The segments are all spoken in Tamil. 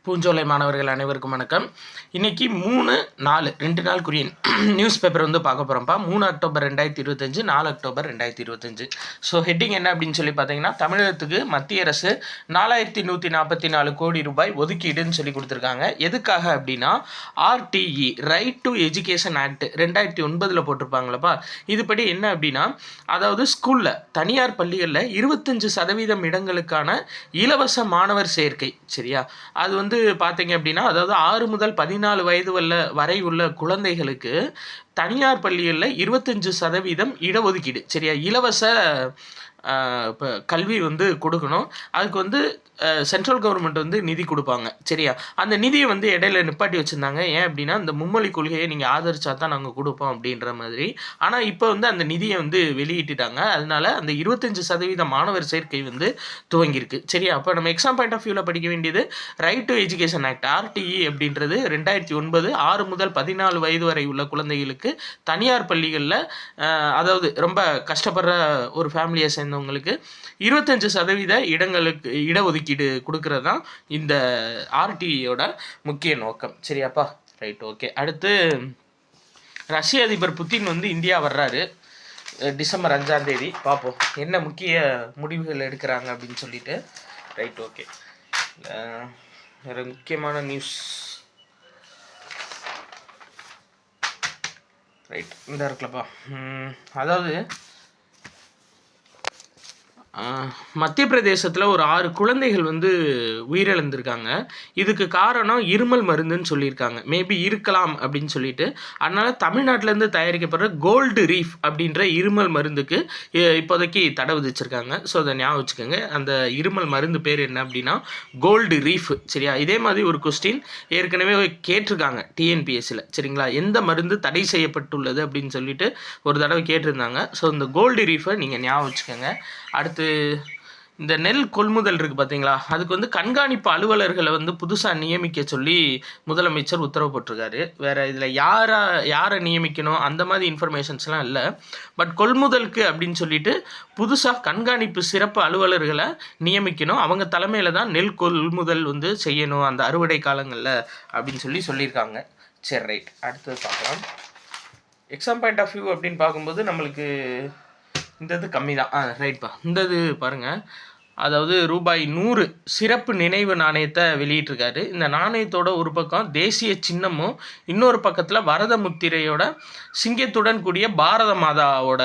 பூஞ்சோலை மாணவர்கள் அனைவருக்கும் வணக்கம். இன்றைக்கி 3-4 2 நாளுக்குரிய நியூஸ் பேப்பர் பார்க்க போகிறோம்ப்பா. 3 அக்டோபர் 2025, 4 அக்டோபர் 2025. ஸோ ஹெட்டிங் என்ன அப்படின்னு சொல்லி பார்த்தீங்கன்னா, தமிழகத்துக்கு மத்திய அரசு 4144 கோடி ரூபாய் ஒதுக்கீடுன்னு சொல்லி கொடுத்துருக்காங்க. எதுக்காக அப்படின்னா, RTE right to education act 2009 போட்டிருப்பாங்களப்பா. இதுபடி என்ன அப்படின்னா, அதாவது ஸ்கூலில் தனியார் பள்ளிகளில் 25% இடங்களுக்கான இலவச மாணவர் சேர்க்கை. சரியா, அது பார்த்தீங்க அப்படின்னா, அதாவது 6 முதல் 14 வயது வரை உள்ள குழந்தைகளுக்கு தனியார் பள்ளிகளில் 25% இடஒதுக்கீடு. சரியா, இலவச இப்போ கல்வி கொடுக்கணும். அதுக்கு சென்ட்ரல் கவர்மெண்ட் நிதி கொடுப்பாங்க. சரியா, அந்த நிதியை இடையில நிப்பாட்டி வச்சுருந்தாங்க. ஏன் அப்படின்னா, இந்த மும்மொழி கொள்கையை நீங்கள் ஆதரிச்சா தான் நாங்கள் கொடுப்போம் அப்படின்ற மாதிரி. ஆனால் இப்போ அந்த நிதியை வெளியிட்டுட்டாங்க. அதனால அந்த 25% மாணவர் சேர்க்கை துவங்கியிருக்கு. சரியா, அப்போ நம்ம எக்ஸாம் பாயிண்ட் ஆஃப் வியூவில் படிக்க வேண்டியது right to education act RTE அப்படின்றது 2009 6 முதல் 14 வயது வரை உள்ள குழந்தைகளுக்கு தனியார் பள்ளிகளில், அதாவது ரொம்ப கஷ்டப்படுற ஒரு ஃபேமிலியை சேர்ந்தவங்களுக்கு 25% இடங்களுக்கு இடஒதுக்கீடு கொடுக்கறது தான் இந்த ஆர்டிஇயோட முக்கிய நோக்கம். சரியாப்பா, ரைட், ஓகே. அடுத்து, ரஷ்ய அதிபர் புதின் இந்தியா வர்றாரு டிசம்பர் 5ஆம் தேதி. பார்ப்போம் என்ன முக்கிய முடிவுகள் எடுக்கிறாங்க அப்படின்னு சொல்லிட்டு. Right, okay. வேறு முக்கியமான நியூஸ் ரைட் இந்த இருக்குல்லப்பா. அதாவது மத்திய பிரதேசத்தில் ஒரு 6 குழந்தைகள் உயிரிழந்திருக்காங்க. இதுக்கு காரணம் இருமல் மருந்துன்னு சொல்லியிருக்காங்க. மேபி இருக்கலாம் அப்படின்னு சொல்லிட்டு. அதனால் தமிழ்நாட்டிலேருந்து தயாரிக்கப்படுற கோல்டு ரீஃப் அப்படின்ற இருமல் மருந்துக்கு இப்போதைக்கு தடை விதிச்சிருக்காங்க. ஸோ அதை ஞாபகம் வச்சுக்கோங்க. அந்த இருமல் மருந்து பேர் என்ன அப்படின்னா கோல்டு ரீஃப். சரியா, இதே மாதிரி ஒரு கொஸ்டின் ஏற்கனவே கேட்டிருக்காங்க டிஎன்பிஎஸ்சியில். சரிங்களா, எந்த மருந்து தடை செய்யப்பட்டுள்ளது அப்படின்னு சொல்லிட்டு ஒரு தடவை கேட்டிருந்தாங்க. ஸோ இந்த கோல்டு ரீஃபை நீங்கள் ஞாபகம் வச்சுக்கோங்க. அடுத்து, இந்த நெல் கொள்முதல் இருக்குது பார்த்தீங்களா, அதுக்கு கண்காணிப்பு அலுவலர்களை புதுசாக நியமிக்க சொல்லி முதலமைச்சர் உத்தரவு போட்டிருக்காரு. வேறு இதில் யாரை நியமிக்கணும் அந்த மாதிரி இன்ஃபர்மேஷன்ஸ்லாம் இல்லை. பட் கொள்முதலுக்கு அப்படின்னு சொல்லிட்டு புதுசாக கண்காணிப்பு சிறப்பு அலுவலர்களை நியமிக்கணும். அவங்க தலைமையில் தான் நெல் கொள்முதல் செய்யணும் அந்த அறுவடை காலங்களில் அப்படின்னு சொல்லியிருக்காங்க. சரி, ரைட். அடுத்தது பார்க்கலாம். எக்ஸாம் பாயிண்ட் ஆஃப் வியூ அப்படின்னு பார்க்கும்போது நம்மளுக்கு இந்த இது கம்மி தான். ரைட்ப்பா. இந்த இது பாருங்கள். அதாவது ரூபாய் 100 சிறப்பு நினைவு நாணயத்தை வெளியிட்டிருக்காரு. இந்த நாணயத்தோட ஒரு பக்கம் தேசிய சின்னமும், இன்னொரு பக்கத்தில் வரத முத்திரையோட சிங்கத்துடன் கூடிய பாரத மாதாவோட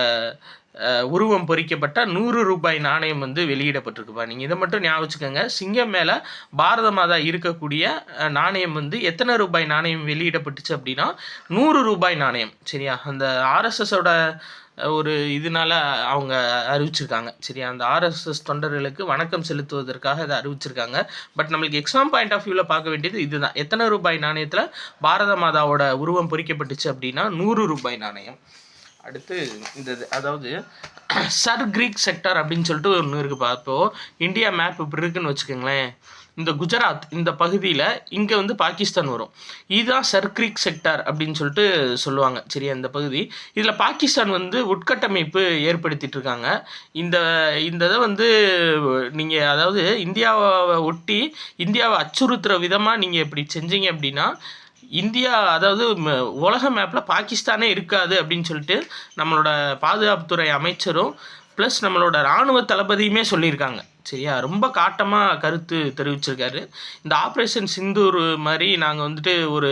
உருவம் பொறிக்கப்பட்ட 100 ரூபாய் நாணயம் வெளியிடப்பட்டிருக்குப்பா. நீங்கள் இதை மட்டும் ஞாபகம் வச்சுக்கோங்க. சிங்கம் மேலே பாரத மாதா இருக்கக்கூடிய நாணயம் எத்தனை ரூபாய் நாணயம் வெளியிடப்பட்டுச்சு அப்படின்னா 100 ரூபாய் நாணயம். சரியா, அந்த ஆர்எஸ்எஸோட ஒரு இதனால அவங்க அறிவிச்சிருக்காங்க. சரியா, அந்த ஆர்எஸ்எஸ் தொண்டர்களுக்கு வணக்கம் செலுத்துவதற்காக அதை அறிவிச்சிருக்காங்க. பட் நம்மளுக்கு எக்ஸாம் பாயிண்ட் ஆஃப் வியூவில் பார்க்க வேண்டியது இதுதான். எத்தனை ரூபாய் நாணயத்தில் பாரத மாதாவோட உருவம் பொறிக்கப்பட்டுச்சு அப்படின்னா 100 ரூபாய் நாணயம். அடுத்து இந்த அதாவது சர் கிரீக் செக்டார் அப்படின்னு சொல்லிட்டு ஒன்று இருக்குப்பா. இப்போது இந்தியா மேப் இப்படி இருக்குன்னு வச்சுக்கோங்களேன். இந்த குஜராத் இந்த பகுதியில் இங்கே பாகிஸ்தான் வரும். இதுதான் சர் கிரீக் செக்டார் அப்படின்னு சொல்லிட்டு சொல்லுவாங்க. சரியா, இந்த பகுதி இதில் பாகிஸ்தான் உட்கட்டமைப்பு ஏற்படுத்திட்டு இருக்காங்க. இந்த இதை நீங்கள் அதாவது இந்தியாவை ஒட்டி இந்தியாவை அச்சுறுத்துகிற விதமாக நீங்கள் இப்படி செஞ்சீங்க அப்படின்னா இந்தியா, அதாவது உலக மேப்பில் பாகிஸ்தானே இருக்காது அப்படின்னு சொல்லிட்டு நம்மளோட பாதுகாப்புத்துறை அமைச்சரும் ப்ளஸ் நம்மளோட இராணுவ தளபதியுமே சொல்லியிருக்காங்க. சரியா, ரொம்ப காட்டமாக கருத்து தெரிவிச்சிருக்காரு. இந்த ஆப்ரேஷன் சிந்தூர் மாதிரி நாங்கள் ஒரு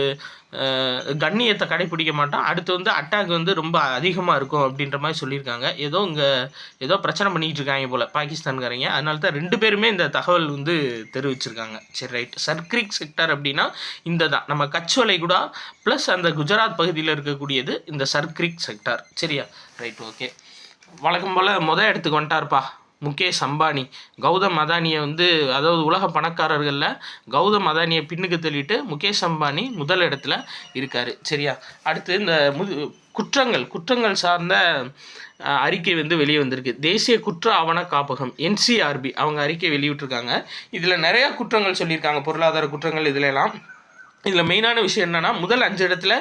கண்ணியத்தை கடைப்பிடிக்க மாட்டோம், அடுத்து அட்டாக் ரொம்ப அதிகமாக இருக்கும் அப்படின்ற மாதிரி சொல்லியிருக்காங்க. ஏதோ பிரச்சனை பண்ணிக்கிட்டு இருக்காங்க போல் பாகிஸ்தான்காரங்க. அதனால தான் 2 பேருமே இந்த தகவல் தெரிவிச்சிருக்காங்க. சரி, ரைட். சர்க்ரிக் செக்டார் அப்படின்னா இந்த தான் நம்ம கட்ச் வளைகுடா ப்ளஸ் அந்த குஜராத் பகுதியில் இருக்கக்கூடியது இந்த சர்க்ரிக் செக்டார். சரியா, ரைட், ஓகே. வழக்கம் போல் இடத்துக்கு வந்துட்டார்ப்பா முகேஷ் அம்பானி. கௌதம் அதானியை அதாவது உலக பணக்காரர்களில் கௌதம் அதானியை பின்னுக்கு தள்ளிட்டு முகேஷ் அம்பானி முதல் இடத்துல இருக்கார். சரியா, அடுத்து இந்த குற்றங்கள் சார்ந்த அறிக்கை வெளியே வந்திருக்கு. தேசிய குற்ற ஆவண காப்பகம் என்சிஆர்பி அவங்க அறிக்கை வெளியிட்டிருக்காங்க. இதில் நிறையா குற்றங்கள் சொல்லியிருக்காங்க, பொருளாதார குற்றங்கள். இதிலெல்லாம் இதில் மெயினான விஷயம் என்னென்னா, முதல் 5 இடத்துல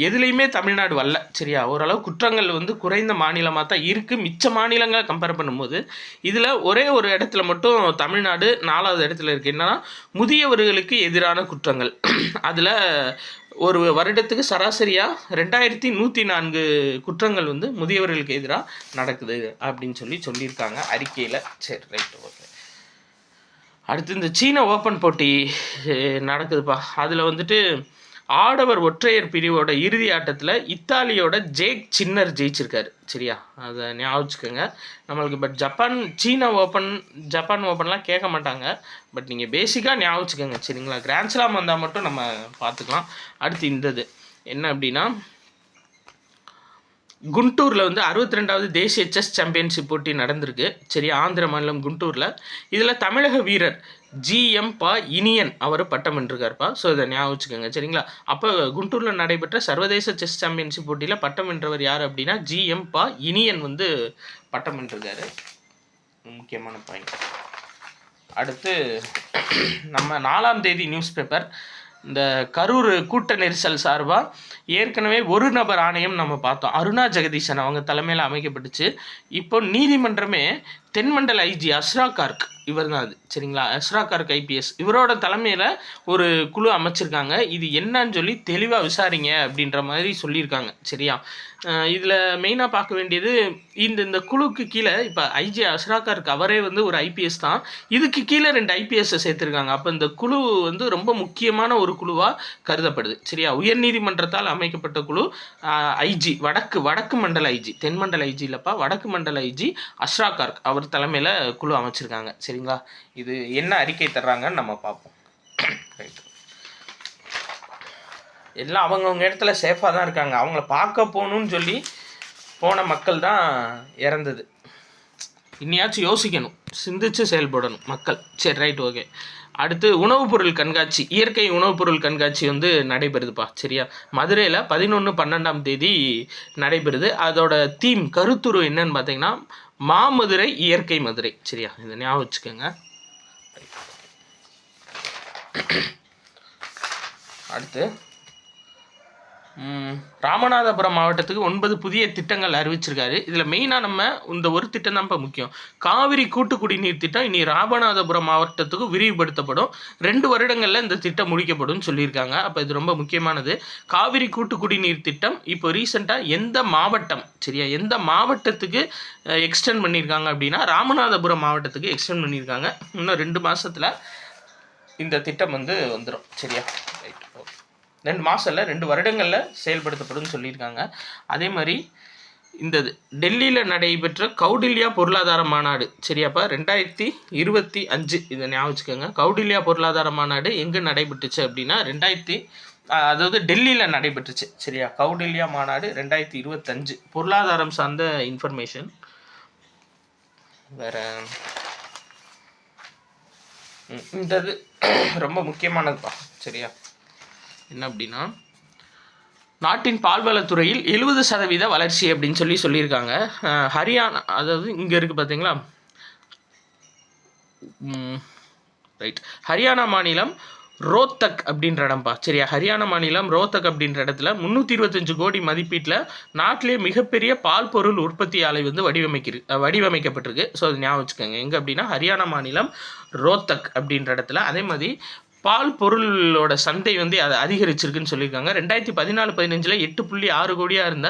எதுலேயுமே தமிழ்நாடு வரல. சரியா, ஓரளவு குற்றங்கள் வந்து குறைந்த மாநிலமாக தான் இருக்குது மிச்ச மாநிலங்களை கம்பேர் பண்ணும்போது. இதில் ஒரே ஒரு இடத்துல மட்டும் தமிழ்நாடு 4வது இடத்துல இருக்குது. என்னென்னா, முதியவர்களுக்கு எதிரான குற்றங்கள். அதில் ஒரு வருடத்துக்கு சராசரியாக 2104 குற்றங்கள் வந்து முதியவர்களுக்கு எதிராக நடக்குது அப்படின்னு சொல்லியிருக்காங்க அறிக்கையில். சரி, ரைட், ஓகே. அடுத்து இந்த சீன ஓப்பன் போட்டி நடக்குதுப்பா. அதில் வந்துட்டு ஆடவர் ஒற்றையர் பிரிவோட இறுதி ஆட்டத்தில் இத்தாலியோட ஜேக் சின்னர் ஜெயிச்சிருக்காரு. சரியா, அதை ஞாபகம் வச்சுக்கோங்க நம்மளுக்கு. பட் ஜப்பான் ஓப்பன்லாம் கேட்க மாட்டாங்க. பட் நீங்கள் பேசிக்காக ஞாபகம் வச்சுக்கோங்க. சரிங்களா, கிராண்ட் ஸ்லாம் வந்தால் மட்டும் நம்ம பார்த்துக்கலாம். அடுத்து இந்தது என்ன அப்படின்னா, குண்டூரில் வந்து 62வது தேசிய செஸ் சாம்பியன்ஷிப் போட்டி நடந்திருக்கு. சரி, ஆந்திர மாநிலம் குண்டூரில். இதில் தமிழக வீரர் GM பா இனியன் அவர் பட்டம் வென்றிருக்காருப்பா. ஸோ இதை ஞாபகம் வச்சுக்கோங்க. சரிங்களா, அப்போ குண்டூரில் நடைபெற்ற சர்வதேச செஸ் சாம்பியன்ஷிப் போட்டியில் பட்டம் வென்றவர் யார் அப்படின்னா GM பா இனியன் வந்து பட்டம் வென்றிருக்காரு. முக்கியமான பாயிண்ட். அடுத்து நம்ம 4ஆம் தேதி நியூஸ் பேப்பர் இந்த கரூர் கூட்ட நெரிசல் சார்பாக ஏற்கனவே ஒரு நபர் ஆணையம் நம்ம பார்த்தோம். அருணா ஜெகதீசன் அவங்க தலைமையில் அமைக்கப்பட்டுச்சு. இப்போ நீதிமன்றமே தென்மண்டல IG அஸ்ரா கார்க் இவர் தான் அது. சரிங்களா, அஸ்ரா கார்க் IPS இவரோட தலைமையில் ஒரு குழு அமைச்சிருக்காங்க. இது என்னன்னு சொல்லி தெளிவாக விசாரிங்க அப்படின்ற மாதிரி சொல்லியிருக்காங்க. சரியா, இதில் மெயினாக பார்க்க வேண்டியது இந்த குழுக்கு கீழே இப்போ IG அஸ்ரா கார்க் அவரே வந்து ஒரு IPS தான். இதுக்கு கீழே 2 IPS சேர்த்துருக்காங்க. அப்போ இந்த குழு வந்து ரொம்ப முக்கியமான ஒரு குழுவாக கருதப்படுது. சரியா, உயர்நீதிமன்றத்தால் அமைக்கப்பட்ட குழு IG வடக்கு மண்டல IG, தென்மண்டல IG இல்லைப்பா, வடக்கு மண்டல IG அஸ்ரா கார்க் அவர் தலைமையில் குழு அமைச்சிருக்காங்க. சரிங்களா, இது என்ன அறிக்கை தர்றாங்கன்னு நம்ம பார்ப்போம். ரைட், எல்லாம் அவங்கவுங்க இடத்துல சேஃபாக தான் இருக்காங்க. அவங்கள பார்க்க போகணுன்னு சொல்லி போன மக்கள் தான் இறந்தது. இன்னையாச்சும் யோசிக்கணும், சிந்திச்சு செயல்படணும் மக்கள். சரி, ரைட், ஓகே. அடுத்து உணவுப் பொருள் கண்காட்சி, இயற்கை உணவுப் பொருள் கண்காட்சி வந்து நடைபெறுதுப்பா. சரியா, மதுரையில் 11/12ஆம் தேதி நடைபெறுது. அதோட தீம் கருத்துரு என்னன்னு பார்த்தீங்கன்னா மாமதுரை இயற்கை மதுரை. சரியா, இதை ஞாபகம் வச்சுக்கோங்க. அடுத்து ராமநாதபுரம் மாவட்டத்துக்கு 9 புதிய திட்டங்கள் அறிவிச்சிருக்காரு. இதில் மெயினாக நம்ம இந்த ஒரு திட்டம் தான் இப்போ முக்கியம். காவிரி கூட்டு குடிநீர் திட்டம் இனி ராமநாதபுரம் மாவட்டத்துக்கு விரிவுபடுத்தப்படும். 2 வருடங்களில் இந்த திட்டம் முடிக்கப்படும் சொல்லியிருக்காங்க. அப்போ இது ரொம்ப முக்கியமானது. காவிரி கூட்டு குடிநீர் திட்டம் இப்போ ரீசெண்டாக எந்த மாவட்டம், சரியா, எந்த மாவட்டத்துக்கு எக்ஸ்டெண்ட் பண்ணியிருக்காங்க அப்படின்னா ராமநாதபுரம் மாவட்டத்துக்கு எக்ஸ்டெண்ட் பண்ணியிருக்காங்க. இன்னும் 2 மாதத்தில் இந்த திட்டம் வந்து வந்துடும். சரியா, ரைட், ஓகே. 2 மாதம் இல்லை, 2 வருடங்களில் செயல்படுத்தப்படும் சொல்லியிருக்காங்க. அதே மாதிரி இந்த டெல்லியில் நடைபெற்ற கௌடில்யா பொருளாதார மாநாடு. சரியாப்பா, 2025 இதை ஞாபகம் வச்சுக்கோங்க. கௌடில்யா பொருளாதார மாநாடு எங்கே நடைபெற்றுச்சு அப்படின்னா அதாவது டெல்லியில் நடைபெற்றுச்சு. சரியா, கௌடில்யா மாநாடு 2025 பொருளாதாரம் சார்ந்த இன்ஃபர்மேஷன். வேறு இந்தது ரொம்ப முக்கியமானதுப்பா. சரியா, என்ன அப்படின்னா நாட்டின் பால்வளத்துறையில் 70% வளர்ச்சி அப்படின்னு சொல்லியிருக்காங்க. ஹரியானா, அதாவது இங்கே இருக்குது பார்த்தீங்களா, ரைட், ஹரியானா மாநிலம் ரோத்தக் அப்படின்ற இடம்பா. சரியா, ஹரியானா மாநிலம் ரோத்தக் அப்படின்ற இடத்துல 325 கோடி மதிப்பீட்டில் நாட்டிலே மிகப்பெரிய பால் பொருள் உற்பத்தி ஆலை வந்து வடிவமைக்கப்பட்டிருக்கு. ஸோ அது ஞாபகம் வச்சுக்கோங்க. எங்கே அப்படின்னா ஹரியானா மாநிலம் ரோத்தக் அப்படின்ற இடத்துல. அதே மாதிரி பால் பொருளோட சந்தை வந்து அது அதிகரிச்சிருக்குன்னு சொல்லியிருக்காங்க. 2014-15 8.6 கோடியாக இருந்த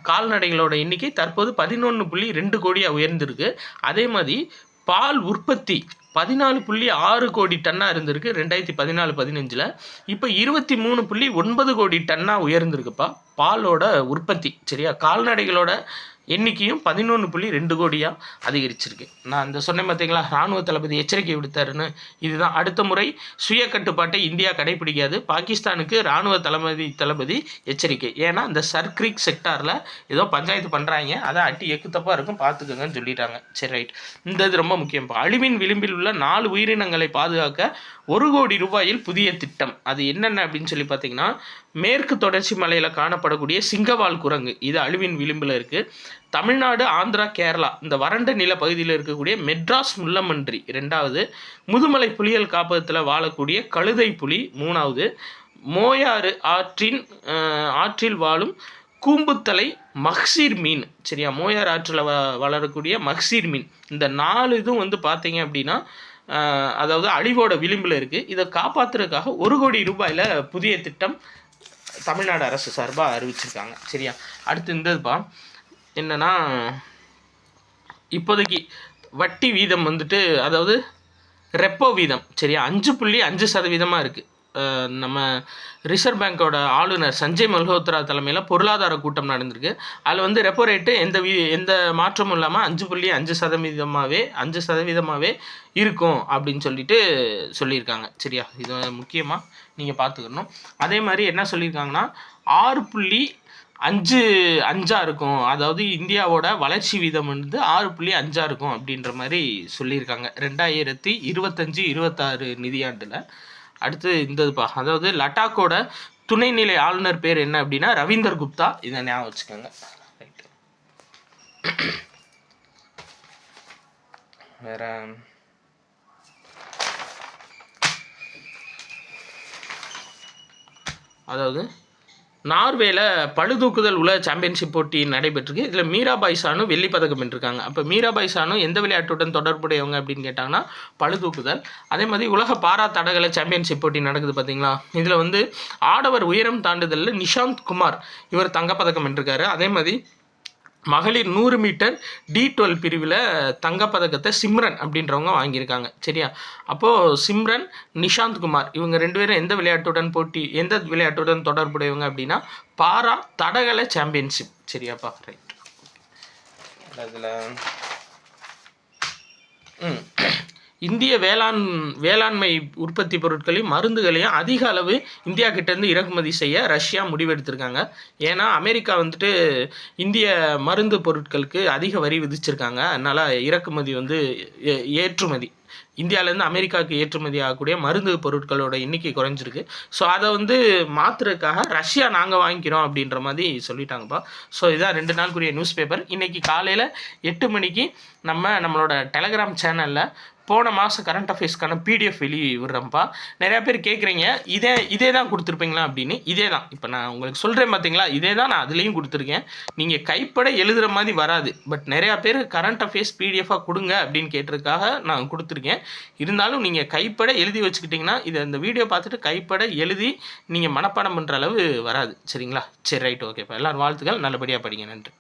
கால்நடைகளோட எண்ணிக்கை தற்போது 11.2 கோடியாக உயர்ந்திருக்கு. அதே மாதிரி பால் உற்பத்தி 14.6 கோடி டன்னாக இருந்திருக்கு 2014-15. இப்போ 23.9 கோடி டன்னாக உயர்ந்திருக்குப்பா பாலோட உற்பத்தி. சரியா, கால்நடைகளோட எண்ணிக்கையும் 11.2 கோடியாக அதிகரிச்சிருக்கு. நான் அந்த சொன்னேன் பார்த்தீங்களா, இராணுவ தளபதி எச்சரிக்கை விடுத்தாருன்னு. இதுதான் அடுத்த முறை சுய கட்டுப்பாட்டை இந்தியா கடைபிடிக்காது, பாகிஸ்தானுக்கு இராணுவ தளபதி எச்சரிக்கை. ஏன்னா இந்த சர்க்ரிக் செக்டாரில் ஏதோ பஞ்சாயத்து பண்ணுறாங்க, அதான் அட்டி எக்குத்தப்பாக இருக்கும், பார்த்துக்கோங்கன்னு சொல்லிட்டாங்க. சரி, ரைட், இந்த இது ரொம்ப முக்கியம். அழிவின் விளிம்பில் உள்ள 4 உயிரினங்களை பாதுகாக்க 1 கோடி ரூபாயில் புதிய திட்டம். அது என்னென்ன அப்படின்னு சொல்லி பார்த்தீங்கன்னா, மேற்கு தொடர்ச்சி மலையில் காணப்படக்கூடிய சிங்கவால் குரங்கு, இது அழிவின் விளிம்பில் இருக்குது. தமிழ்நாடு, ஆந்திரா, கேரளா இந்த வறண்ட நில பகுதியில் இருக்கக்கூடிய மெட்ராஸ் முள்ளமன்றி 2வது, முதுமலை புலிகள் காப்பகத்தில் வாழக்கூடிய கழுதை புலி 3வது, மோயாறு ஆற்றில் வாழும் கூம்புத்தலை மக்சீர் மீன். சரியா, மோயார் ஆற்றில் வளரக்கூடிய மக்சீர் மீன். இந்த 4 இதுவும் வந்து பார்த்தீங்க அப்படின்னா அதாவது அழிவோட விளிம்பில் இருக்குது. இதை காப்பாற்றுறதுக்காக 1 கோடி ரூபாயில் புதிய திட்டம் தமிழ்நாடு அரசு சார்பாக அறிவிச்சிருக்காங்க. சரியா, அடுத்து இந்ததுப்பா என்னென்னா, இப்போதைக்கு வட்டி வீதம் வந்துட்டு அதாவது ரெப்போ வீதம் சரியா 5.5% இருக்குது. நம்ம ரிசர்வ் பேங்கோட ஆளுநர் சஞ்சய் மல்ஹோத்ரா தலைமையில் பொருளாதார கூட்டம் நடந்திருக்கு. அதில் வந்து ரெப்போ ரேட்டு எந்த மாற்றமும் இல்லாமல் 5.5%, இருக்கும் அப்படின்னு சொல்லியிருக்காங்க. சரியா, இது முக்கியமாக நீங்கள் பார்த்துக்கணும். அதே மாதிரி என்ன சொல்லியிருக்காங்கன்னா 6.5 இருக்கும். அதாவது இந்தியாவோட வளர்ச்சி வீதம் வந்து 6.5 இருக்கும் அப்படின்ற மாதிரி சொல்லியிருக்காங்க 2025-26 நிதியாண்டில். அடுத்து இந்ததுப்பா, அதாவது லடாக்கோட துணைநிலை ஆளுநர் பேர் என்ன அப்படின்னா ரவீந்தர் குப்தா. இதை ஞாபகம் வச்சுக்கோங்க. ரைட்டு, வேற அதாவது நார்வேல பளுதூக்குதல் உலக சாம்பியன்ஷிப் போட்டி நடைபெற்றிருக்கு. இதில் மீராபாய் சானு வெள்ளி பதக்கம் வென்றிருக்காங்க. அப்போ மீராபாய் சானு எந்த விளையாட்டுடன் தொடர்புடையவங்க அப்படின்னு கேட்டாங்கன்னா பளுதூக்குதல். அதே மாதிரி உலக பாரா தடகள சாம்பியன்ஷிப் போட்டி நடக்குது பார்த்தீங்களா. இதில் வந்து ஆடவர் உயரம் தாண்டுதலில் நிஷாந்த் குமார் இவர் தங்கப்பதக்கம் வென்றிருக்காரு. அதே மாதிரி மகளிர் 100 மீட்டர் D12 பிரிவில் தங்கப்பதக்கத்தை சிம்ரன் அப்படின்றவங்க வாங்கியிருக்காங்க. சரியா, அப்போது சிம்ரன், நிஷாந்த் குமார் இவங்க 2 பேரும் எந்த விளையாட்டுடன் தொடர்புடையவங்க அப்படின்னா பாரா தடகள சாம்பியன்ஷிப். சரியாப்பா, ரைட். அதில் இந்திய வேளாண்மை உற்பத்தி பொருட்களையும் மருந்துகளையும் அதிக அளவு இந்தியா கிட்டேருந்து இறக்குமதி செய்ய ரஷ்யா முடிவெடுத்திருக்காங்க. ஏன்னா அமெரிக்கா வந்துட்டு இந்திய மருந்து பொருட்களுக்கு அதிக வரி விதிச்சிருக்காங்க. அதனால் இறக்குமதி வந்து ஏற்றுமதி இந்தியாவிலேருந்து அமெரிக்காவுக்கு ஏற்றுமதி ஆகக்கூடிய மருந்து பொருட்களோட எண்ணிக்கை குறைஞ்சிருக்கு. ஸோ அதை வந்து மாற்றுறதுக்காக ரஷ்யா நாங்கள் வாங்கிக்கிறோம் அப்படின்ற மாதிரி சொல்லிட்டாங்கப்பா. ஸோ இதான் 2 நாளுக்குரிய நியூஸ் பேப்பர். இன்றைக்கி காலையில் 8 மணிக்கு நம்மளோட டெலகிராம் சேனலில் போன மாதம் கரண்ட் அஃபேர்ஸ்க்கான PDF விடுறேன்ப்பா. நிறையா பேர் கேட்குறீங்க இதே தான் கொடுத்துருப்பீங்களா அப்படின்னு. இதே தான் இப்போ நான் உங்களுக்கு சொல்கிறேன் பார்த்தீங்களா, இதே தான் நான் அதுலேயும் கொடுத்துருக்கேன். நீங்கள் கைப்பட எழுதுகிற மாதிரி வராது. பட் நிறையா பேர் கரண்ட் அஃபேர்ஸ் PDF-ஆக கொடுங்க அப்படின்னு கேட்டதுக்காக நான் கொடுத்துருக்கேன். இருந்தாலும் நீங்கள் கைப்பட எழுதி வச்சுக்கிட்டிங்கன்னா இந்த வீடியோ பார்த்துட்டு கைப்பட எழுதி நீங்கள் மனப்பாடம் பண்ணுற அளவு வராது. சரிங்களா, சரி, ரைட், ஓகேப்பா. எல்லோரும் வாழ்த்துக்கள், நல்லபடியாக படிங்க. நன்றி.